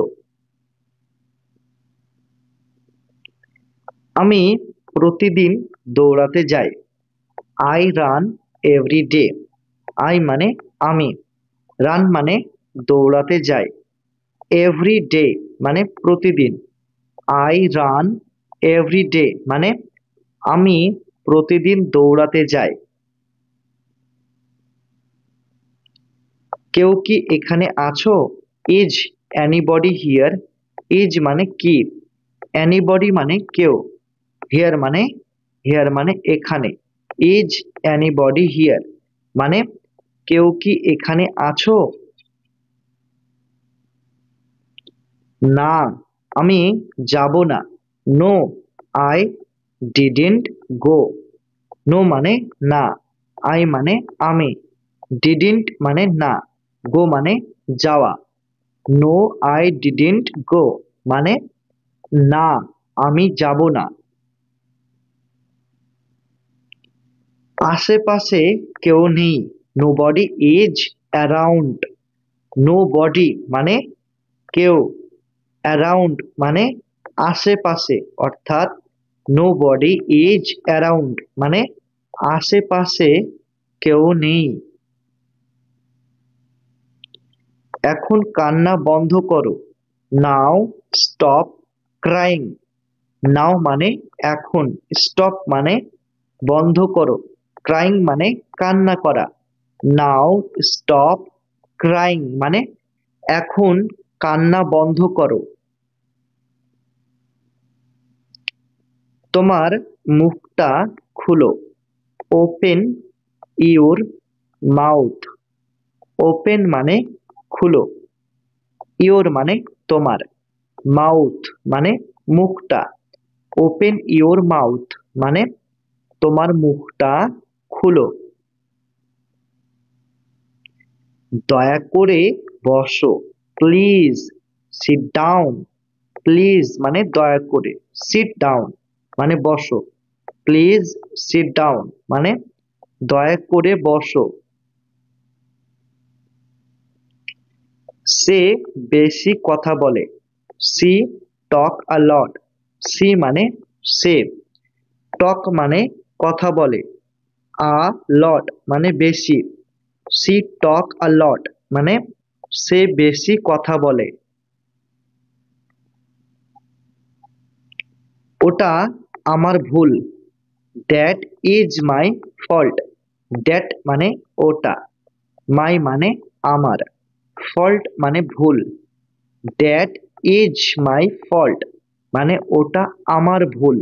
আমি প্রতিদিন দৌড়াতে যাই, I run every day. I মানে আমি, রান মানে দৌড়াতে যাই, এভরি ডে মানে প্রতিদিন, আই রান এভরি ডে মানে আমি প্রতিদিন দৌড়াতে যাই। কেউ কি এখানে আছো? Is anybody here? ইজ মানে কি, এনিবডি মানে কেউ, হিয়ার মানে এখানে। ইজ এনিবডি হিয়ার মানে কেউ কি এখানে আছো? না, আমি যাব না। No, I didn't go. No মানে না, আই মানে আমি, ডিডন্ট মানে না, গো মানে যাওয়া। নো আই ডিডন্ট গো মানে না, আমি যাব না। আশেপাশে কেউ নেই, নোবডি ইজ অ্যারাউন্ড। নোবডি মানে কেউ, অ্যারাউন্ড মানে আশেপাশে, অর্থাৎ নোবডি ইজ অ্যারাউন্ড মানে আশেপাশে কেউ নেই। এখন কান্না বন্ধ করো, নাও স্টপ ক্রাইং। নাও মানে এখন, স্টপ মানে বন্ধ করো, ক্রাইং মানে কান্না করা। নাও স্টপ ক্রাইং মানে এখন কান্না বন্ধ করো। তোমার মুখটা খুলো, ওপেন ইউর মাউথ। ওপেন মানে খুলো, ইউর মানে তোমার, মাউথ মানে মুখটা। ওপেন ইউর মাউথ মানে তোমার মুখটা খুলো। দয়া করে বসো, প্লিজ সিট ডাউন। প্লিজ মানে দয়া করে, সিট ডাউন মানে বসো, প্লিজ সিট ডাউন মানে দয়া করে বসো। সে বেশি কথা বলে, সি টক আ লট। সি মানে সে, টক মানে কথা বলে, আ লট মানে বেশি, সি টক আ লট মানে সে বেশি কথা বলে। ওটা আমার ভুল, that is my fault. That মানে ওটা, মাই মানে আমার, ফল্ট মানে ভুল। দ্যাট ইজ মাই ফল্ট মানে ওটা আমার ভুল।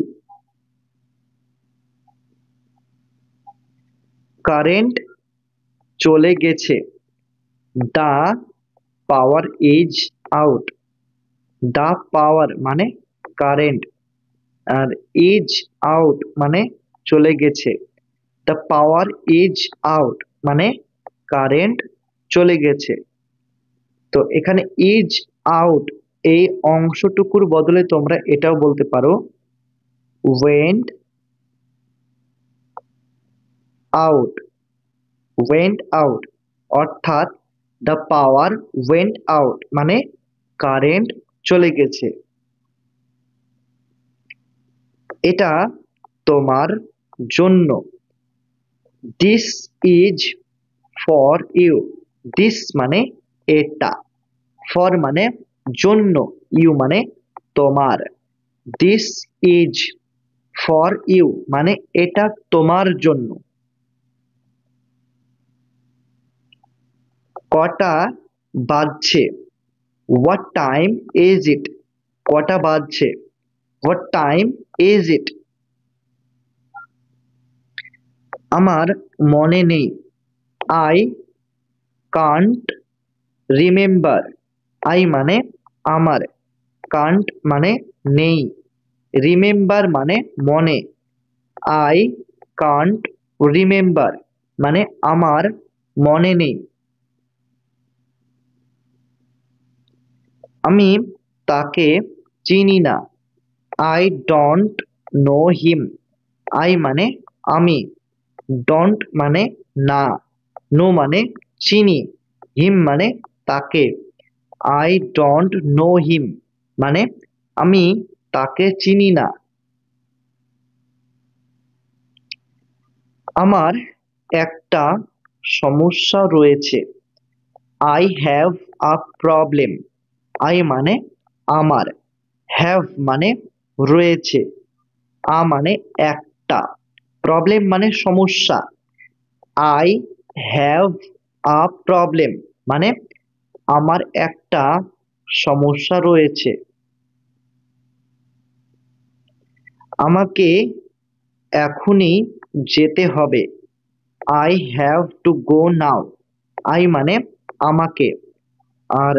কারেন্ট চলে গেছে, দা পাওয়ার ইজ আউট। দা পাওয়ার মানে কারেন্ট, আর ইজ আউট মানে চলে গেছে। দ্য পাওয়ার ইজ আউট মানে কারেন্ট চলে গেছে। তো এখানে ইজ আউট এই অংশটুকুর বদলে তোমরা এটাও বলতে পারো ওয়েন্ট আউট। ওয়েন্ট আউট অর্থাৎ দ্য পাওয়ার ওয়েন্ট আউট মানে কারেন্ট চলে গেছে। এটা তোমার জন্য, this is for you. This মানে এটা, ফর মানে জন্য, ইউ মানে তোমার। দিস ইজ ফর ইউ মানে এটা তোমার জন্য। কটা বাজছে, হোয়াট টাইম ইজ ইট। কটা বাজছে, হোয়াট টাইম ইজ ইট। আমার মনে নেই, আই কান্ট রিমেম্বার। আই মানে আমার, কান্ট মানে নেই, রিমেম্বার মানে মনে। আই কান্ট রিমেম্বার মানে আমার মনে নেই। আমি তাকে চিনি না, I don't know him. I মানে আমি, ডোন্ট মানে না, নো মানে চিনি, হিম মানে তাকে। আই ডোন্ট নো হিম মানে আমি তাকে চিনি না। আমার একটা সমস্যা রয়েছে। I have a problem. I মানে আমার, হ্যাভ মানে রয়েছে, মানে একটা, প্রবলেম মানে সমস্যা। আই হ্যাভ আ প্রবলেম মানে আমার একটা সমস্যা রয়েছে। আমাকে এখনই যেতে হবে। I have to go now. I মানে আমাকে, আর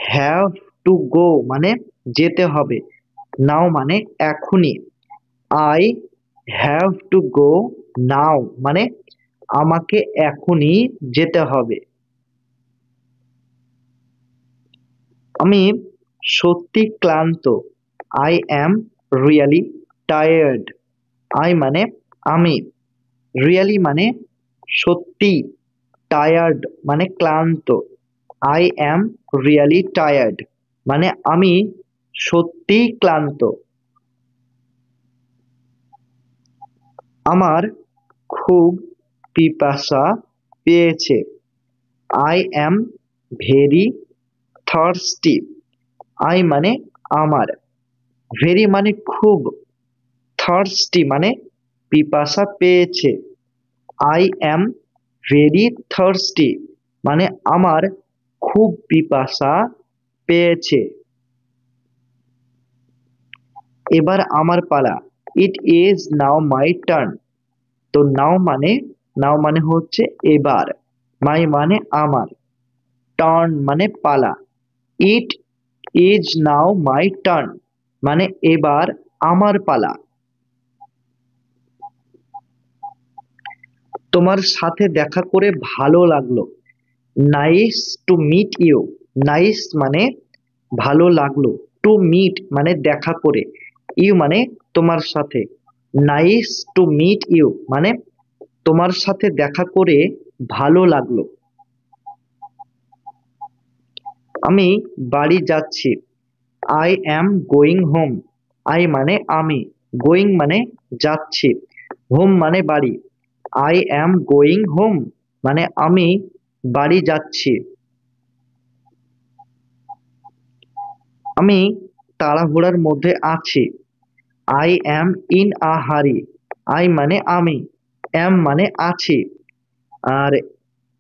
হ্যাভ টু গো মানে যেতে হবে, নাও মানে এখনই। আই হ্যাভ টু গো নাও মানে আমাকে এখনই যেতে হবে। আমি সত্যি ক্লান্ত। I am really tired. I মানে আমি, রিয়েলি মানে সত্যি, টায়ার্ড মানে ক্লান্ত। আই অ্যাম রিয়েলি টায়ার্ড মানে আমি সত্যিই ক্লান্ত। আমার খুব পিপাসা পেয়েছে। I am very thirsty. I মানে আমার, ভেরি মানে খুব, থার্স্টি মানে পিপাসা পেয়েছে। আই অ্যাম ভেরি থার্স্টি মানে আমার খুব পিপাসা পেয়েছে। এবার আমার পালা। It is now my turn. তো নাও মানে হচ্ছে এবার, মাই মানে আমার, টার্ন মানে পালা। It is now my turn মানে এবার আমার পালা। তোমার সাথে দেখা করে ভালো লাগলো। Nice to meet you. Nice মানে ভালো লাগলো, টু মিট মানে দেখা করে, ইউ মানে তোমার সাথে। নাইস টু মিট ইউ মানে তোমার সাথে দেখা করে ভালো লাগলো। আমি বাড়ি যাচ্ছি। I am going home. I মানে আমি, গোয়িং মানে যাচ্ছি, হোম মানে বাড়ি। আই অ্যাম গোয়িং হোম মানে আমি বাড়ি যাচ্ছি। আমি তাড়াহুড়ার মধ্যে আছি। আই অ্যাম ইন আ হারি। আই মানে আমি, অ্যাম মানে আছি, আর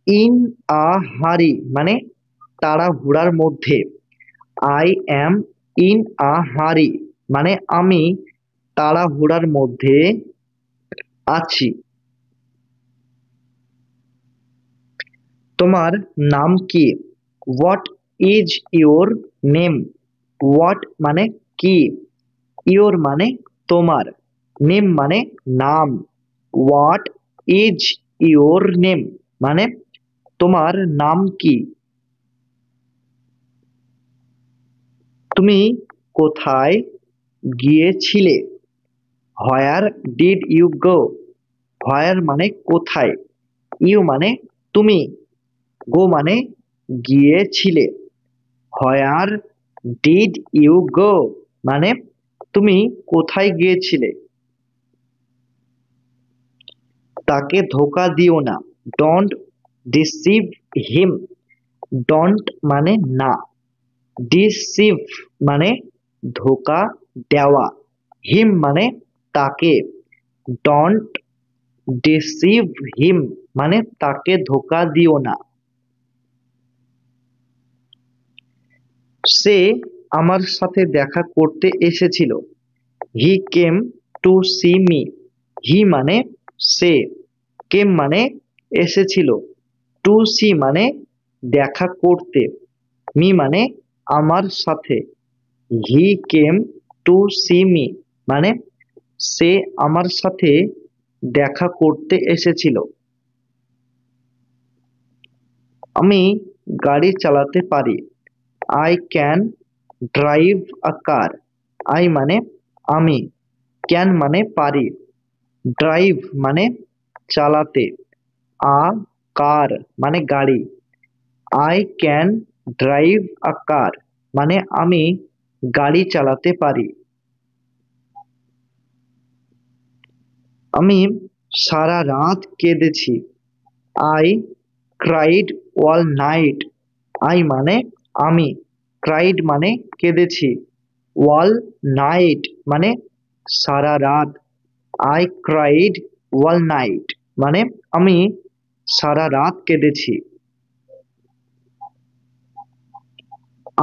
ইন আ হারি মানে তাড়াহুড়ার মধ্যে। আই অ্যাম ইন আ হারি মানে আমি তাড়াহুড়ার মধ্যে আছি। তোমার নাম কি? What is your name? What মানে কি, ইওর মানে তোমার, নেম মানে নাম। হোয়াট ইজ ইওর নেম মানে তোমার নাম কি? তুমি কোথায় গিয়েছিলে? Where did you go? হোয়ার মানে কোথায়, ইউ মানে তুমি, গো মানে গিয়েছিলে। হোয়ার ডিড ইউ গো মানে তুমি কোথায় গিয়েছিলে? তাকে ধোঁকা দিও না। Don't deceive him. ডোন্ট মানে না, ডিসিভ মানে ধোঁকা দেওয়া, হিম মানে তাকে। ডোন্ট ডিসিভ হিম মানে তাকে ধোঁকা দিও না। সে আমার সাথে দেখা করতে এসেছিল। হি কেম টু সি মি। হি মানে সে, কেম মানে এসেছিল, টু সি মানে দেখা করতে, মি মানে আমার সাথে। হি কেম টু সি মি মানে সে আমার সাথে দেখা করতে এসেছিল। আমি গাড়ি চালাতে পারি। I can drive a car. I মানে আমি, ক্যান মানে পারি, ড্রাইভ মানে চালাতে, আ কার মানে গাড়ি। I can drive a car মানে আমি গাড়ি চালাতে পারি। আমি সারা রাত কেঁদেছি। I cried all night. I মানে আমি, ক্রাইড মানে কেঁদেছি, অল নাইট মানে সারা রাত। আই ক্রাইড অল নাইট মানে আমি সারা রাত কেঁদেছি।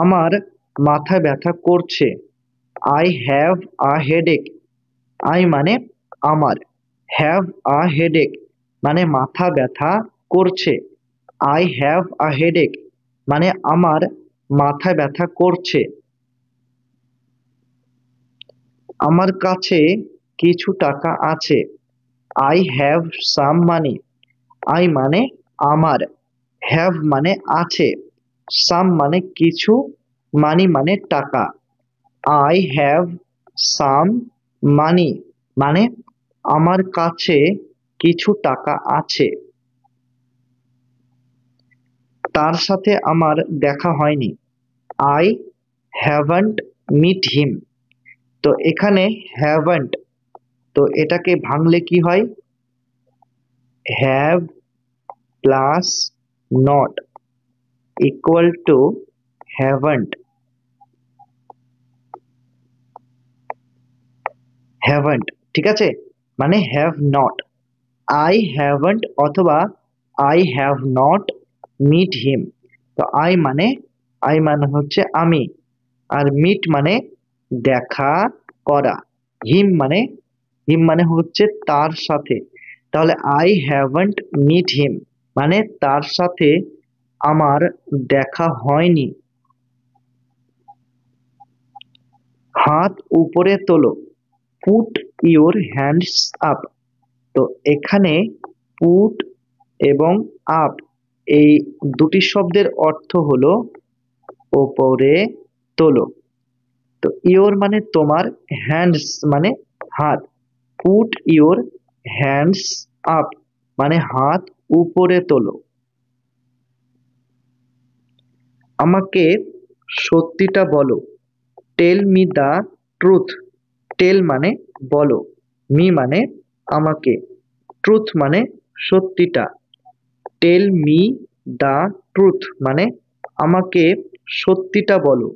আমার মাথা ব্যথা করছে। I have a headache. I মানে আমার, হ্যাভ আ হেডেক মানে মাথা ব্যথা করছে। আই হ্যাভ আ হেডেক মানে আমার মাথা ব্যথা করছে। আমার কাছে কিছু টাকা আছে। I have some money. I মানে আমার, হ্যাভ মানে আছে, সাম মানে কিছু, মানি মানে টাকা। আই হ্যাভ সাম মানি মানে আমার কাছে কিছু টাকা আছে। তার সাথে আমার দেখা হয়নি। I haven't meet him. তো এখানে হ্যাভন্ট, তো এটাকে ভাঙলে কি হয়? Have plus not equal to haven't. Haven't ঠিক আছে, মানে হ্যাভ নট। আই হ্যাভন্ট অথবা I have not meet him. তো আই মানে হচ্ছে আমি, আর মিট মানে দেখা করা, হিম মানে হচ্ছে তার সাথে। তাহলে আই হ্যাভন্ট মিট হিম মানে তার সাথে আমার দেখা হয়নি। হাত উপরে তোলো, পুট ইউর হ্যান্ডস আপ। তো এখানে পুট এবং আপ এই দুটি শব্দের অর্থ হলো ওপরে তোলো। তো ইওর মানে তোমার, হ্যান্ডস মানে হাত, পুট ইওর হ্যান্ডস আপ মানে হাত উপরে তোলো। আমাকে সত্যিটা বলো, টেল মি দা ট্রুথ। টেল মানে বলো, মি মানে আমাকে, ট্রুথ মানে সত্যিটা। টেল মি দা ট্রুথ মানে আমাকে সত্যিটা বলো।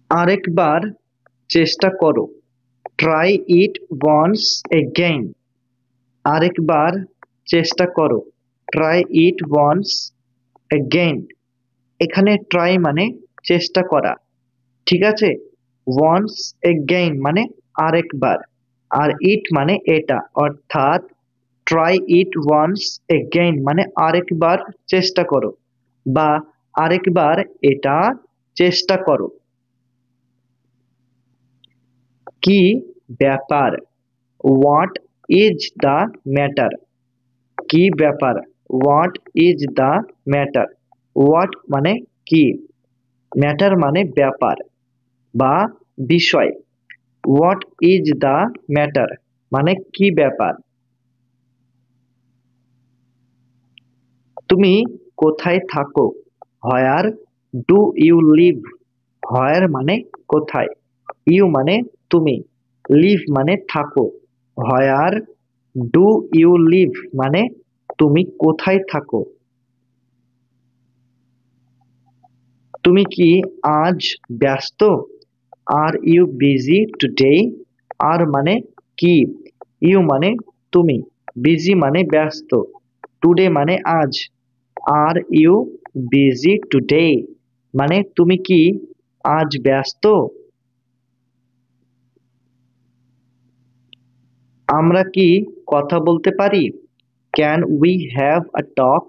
আরেকবার চেষ্টা করো, ট্রাই ইট ওয়ান্স এগেইন। আরেকবার চেষ্টা করো, ট্রাই ইট ওয়ান্স এগেইন। এখানে ট্রাই মানে চেষ্টা করা, ঠিক আছে। ওয়ান্স এগেইন মানে আরেকবার, আর ইট মানে এটা, অর্থাৎ ট্রাই ইট ওয়ান্স এগেইন মানে আরেকবার চেষ্টা করো বা আরেকবার এটা চেষ্টা করো। কি ব্যাপার? What is the matter? কি ব্যাপার? What is the matter? What মানে কি, ম্যাটার মানে ব্যাপার বা বিষয়। হোয়াট ইজ দ্য ম্যাটার মানে কি ব্যাপার। তুমি কোথায় থাকো? Where do you live. Where মানে কোথায়, ইউ মানে তুমি, লিভ মানে থাকো। হোয়ার ডু ইউ লিভ মানে তুমি কোথায় থাকো। তুমি কি আজ ব্যস্ত? Are you busy today? Are মানে কি, ইউ মানে তুমি, বিজি মানে ব্যস্ত, টুডে মানে আজ। আর ইউ বিজি টুডে মানে তুমি কি আজ ব্যস্ত? আমরা কি কথা বলতে পারি? Can we have a talk?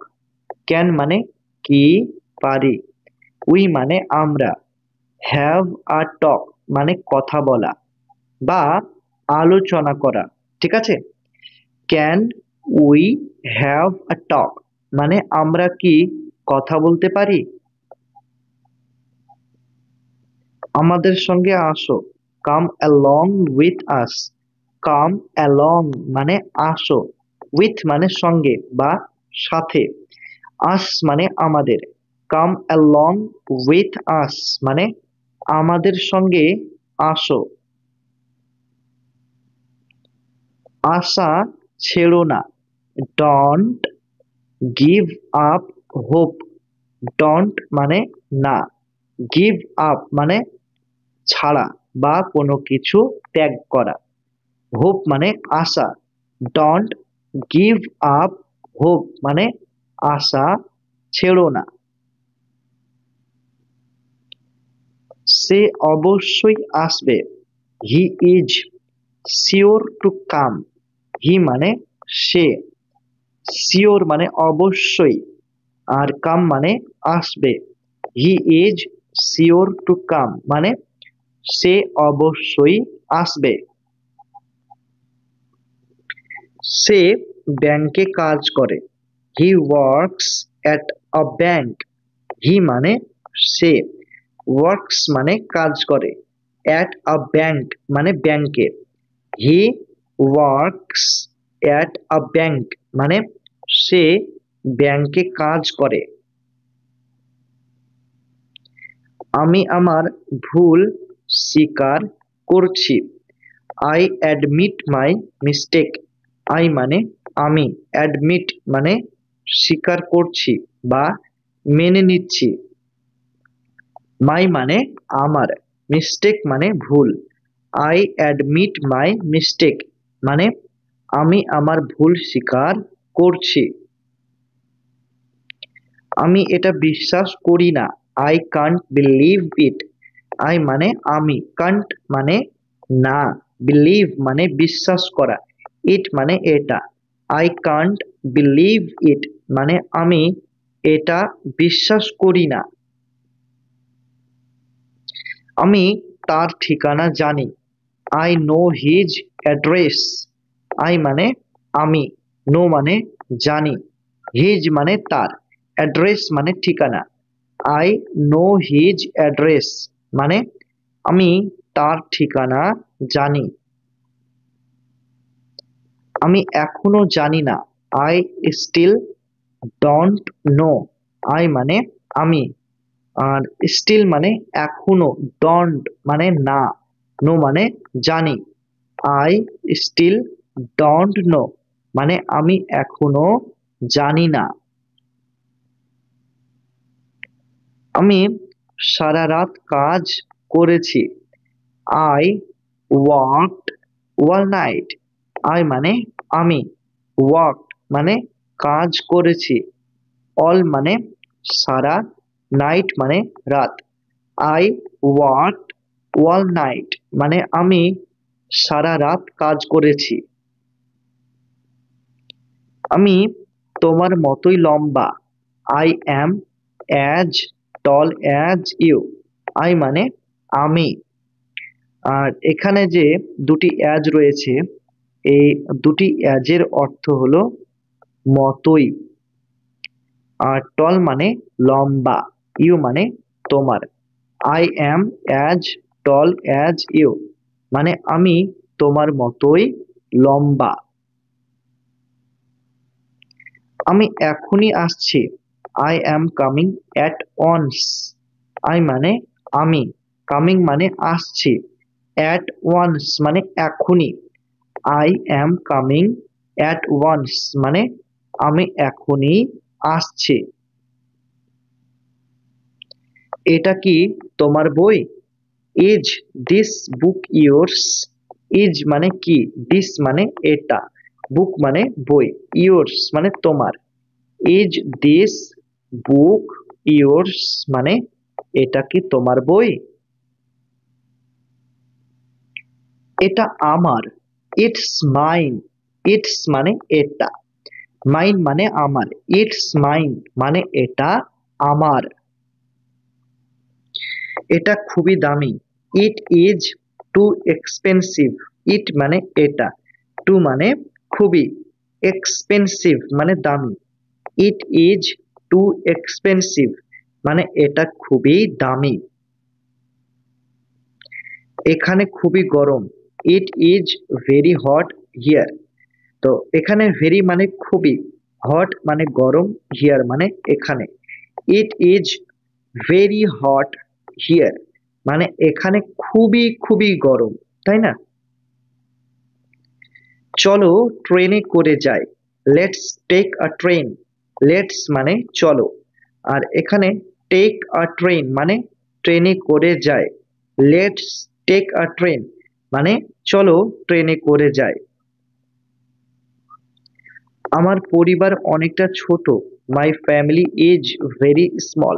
Can মানে কি, পারি, উই মানে আমরা, হ্যাভ আ টক মানে কথা বলা বা আলোচনা করা, ঠিক আছে। Can we have a talk মানে আমরা কি কথা বলতে পারি। আমাদের সঙ্গে আসো, come along with us. Come along মানে আসো, উইথ মানে সঙ্গে বা সাথে, আস মানে আমাদের। কাম অ্যালং উইথ আস মানে আমাদের সঙ্গে আসো। আশা ছেড়ো না, don't give up hope. Don't মানে না, গিভ আপ মানে ছাড়া বা কোনো কিছু ত্যাগ করা, হোপ মানে আশা। ডোন্ট গিভ আপ হোপ মানে আশা ছেড়ো না। সে অবশ্যই আসবে, he is sure to come. He মানে সে, শিওর মানে অবশ্যই, আর কাম মানে আসবে। He is sure to come মানে সে অবশ্যই আসবে। সে ব্যাংকে কাজ করে, he works at a bank. হি মানে সে, ওয়ার্কস মানে কাজ করে, এট আ ব্যাংক মানে ব্যাংকে। He works at a bank মানে সে ব্যাংকে কাজ করে। আমি আমার ভুল স্বীকার করছি, I admit my mistake. I মানে আমি, অ্যাডমিট মানে স্বীকার করছি বা মেনে নিচ্ছি, মাই মানে আমার, মিস্টেক মানে ভুল। আই অ্যাডমিট মাই মিস্টেক মানে আমি আমার ভুল স্বীকার করছি। আমি এটা বিশ্বাস করি না, I can't believe it. I মানে আমি, কান্ট মানে না, বিলিভ মানে বিশ্বাস করা, ইট মানে এটা। আই কান্ট বিলিভ ইট মানে আমি এটা বিশ্বাস করি না। আমি তার ঠিকানা জানি, I know his address. I মানে আমি, নো মানে জানি, হিজ মানে তার, অ্যাড্রেস মানে ঠিকানা। আই নো হিজ অ্যাড্রেস মানে আমি তার ঠিকানা জানি। আমি এখনো জানি না, I still don't know. I মানে আমি, আর স্টিল মানে এখনো, ডন্ট মানে না, নো মানে জানি। আই স্টিল ডোন্ট নো মানে আমি এখনো জানি না। আমি সারা রাত কাজ করেছি, I worked all night. I মানে আমি, ওয়ার্কড মানে কাজ করেছি, অল মানে সারা, নাইট মানে রাত। আই ওয়ার্কড অল নাইট মানে আমি সারা রাত কাজ করেছি। আমি তোমার মতোই লম্বা, I am as tall as you. I মানে আমি, আর এখানে যে দুটি অ্যাজ রয়েছে, এই দুটি অ্যাজের অর্থ হলো মতোই, আর টল মানে লম্বা, ইউ মানে তোমার। I am as tall as you মানে আমি তোমার মতোই লম্বা। আমি এখনই আসছি, I am coming at once. I মানে আমি, কামিং মানে আসছি, অ্যাট ওয়ান্স মানে এখনই। I am coming at once মানে আমি এখনই আসছি। এটা কি তোমার বই? Is this book yours? Is মানে কি, দিস মানে এটা, বুক মানে বই, ইয়োর্স মানে তোমার। ইজ দিস বুক ইয়োর্স মানে এটা কি তোমার বই? এটা আমার, ইটস মাইন। ইটস মানে এটা, মাইন মানে আমার, ইটস মাইন মানে এটা আমার। এটা খুবই দামি, ইট ইজ টু এক্সপেন্সিভ। ইট মানে এটা, টু মানে খুবই, এক্সপেন্সিভ মানে দামি। ইট ইজ টু এক্সপেন্সিভ মানে এটা খুবই দামি। এখানে খুবই গরম, it is very hot here. তো এখানে ভেরি মানে খুবই, হট মানে গরম, হিয়ার মানে এখানে। It is very hot here মানে এখানে খুবই খুবই গরম, তাই না? চলো ট্রেনে করে যাই, let's take a train. Let's মানে চলো, আর এখানে টেক আ ট্রেন মানে ট্রেনে করে যায়। লেটস টেক আ ট্রেন মানে চলো ট্রেনে করে যাই। আমার পরিবার অনেকটা ছোট, my family is very small.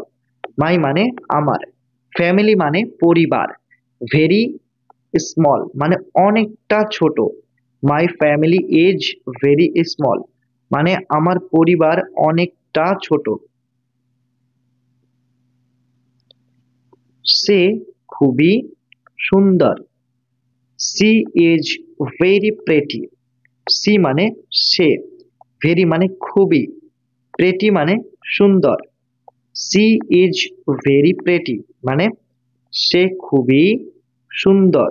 My মানে আমার, ফ্যামিলি মানে পরিবার, ভেরি স্মল মানে অনেকটা ছোট। My family is very small মানে আমার পরিবার অনেকটা ছোট। সে খুবই সুন্দর, she is very pretty. She মানে সে, ভেরি মানে খুবই, প্রেটি মানে সুন্দর। সি ইজ ভেরি প্রেটি মানে সে খুবই সুন্দর।